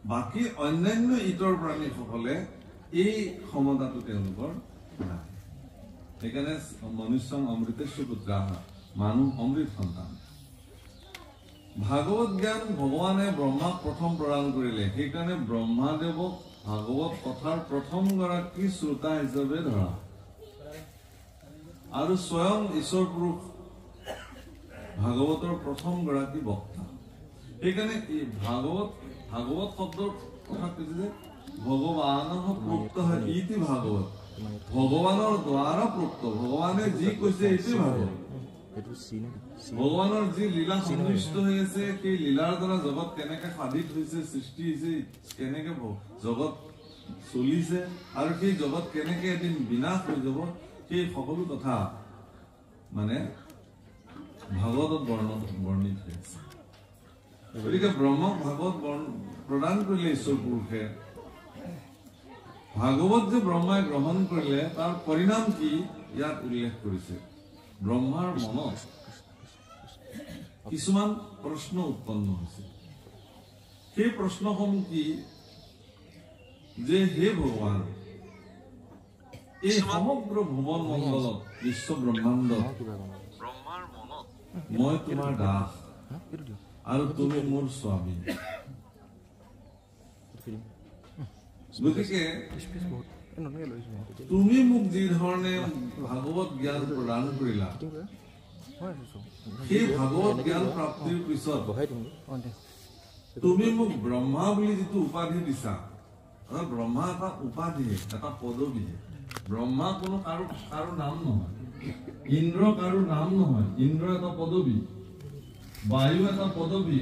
বাকি অন্যান্য ইতৰ প্ৰাণীসকলে এই ক্ষমতাটো তেওঁলোকৰ নাই সেইকাৰণে মনুষ্যং অমৃতেশ্য পুত্ৰাহ মানুহ অমৃত সন্তান ভাগৱত জ্ঞান ভগৱানে ব্ৰহ্মাক প্ৰথম প্ৰদান কৰিলে সেইকাৰণে ব্ৰহ্মাদেৱক ভাগৱত কথাৰ প্ৰথম গৰাকী শ্ৰোতা হিচাপে ধৰা আৰু স্বয়ং ঈশ্বৰ পুৰুষ ভাগৱতৰ প্ৰথম গৰাকী বক্তা সেইকাৰণে ভাগৱত শব্দৰ কথা কৈছে যে ভগৱানঃ প্ৰোক্তঃ ইতি ভাগৱত ভগৱানৰ দ্বাৰা প্ৰোক্ত ভগৱানে যি কৈছে এইটো ভাগৱত ভগৱানৰ যি লীলা সন্নিষ্ট হৈ আছে সেই লীলাৰ দ্বাৰা জগত কেনেকে সাধিত হৈছে সৃষ্টি হৈছে কেনেকে জগত চলিছে আৰু সেই জগত কেনেকে এদিন বিনাশ হৈ যাব সেই সকলো কথা মানে ভাগৱতত বৰ্ণিত হৈ আছে গতিকে ব্ৰহ্মক ভাগৱত প্ৰদান কৰিলে ঈশ্বৰ পুৰুষে ভাগৱত যে ব্ৰহ্মাই গ্ৰহণ কৰিলে তাৰ পৰিণাম কি ইয়াত উল্লেখ কৰিছে ব্ৰহ্মাৰ মনত কিছুমান প্ৰশ্ন উৎপন্ন হৈছে সেই প্ৰশ্নসমূহ কি যে হে ভগৱান এই সমগ্ৰ ভুৱন মণ্ডলত বিশ্ব ব্ৰহ্মাণ্ডত ব্ৰহ্মাৰ মনত মই তোমাৰ দাস আৰু তুমি মোৰ স্বামী গতিকে তুমি মোক যি ধৰণে ভাগৱত জ্ঞান প্ৰদান কৰিলা সেই ভাগৱত জ্ঞান প্ৰাপ্তিৰ পিছত তুমি মোক ব্ৰহ্মা বুলি যিটো উপাধি দিছা ব্ৰহ্মা এটা উপাধি এটা পদবী ব্ৰহ্মা কোনো কাৰো নাম নহয় ইন্দ্ৰ কাৰো নাম নহয় ইন্দ্ৰ এটা পদবী বায়ু এটা পদবী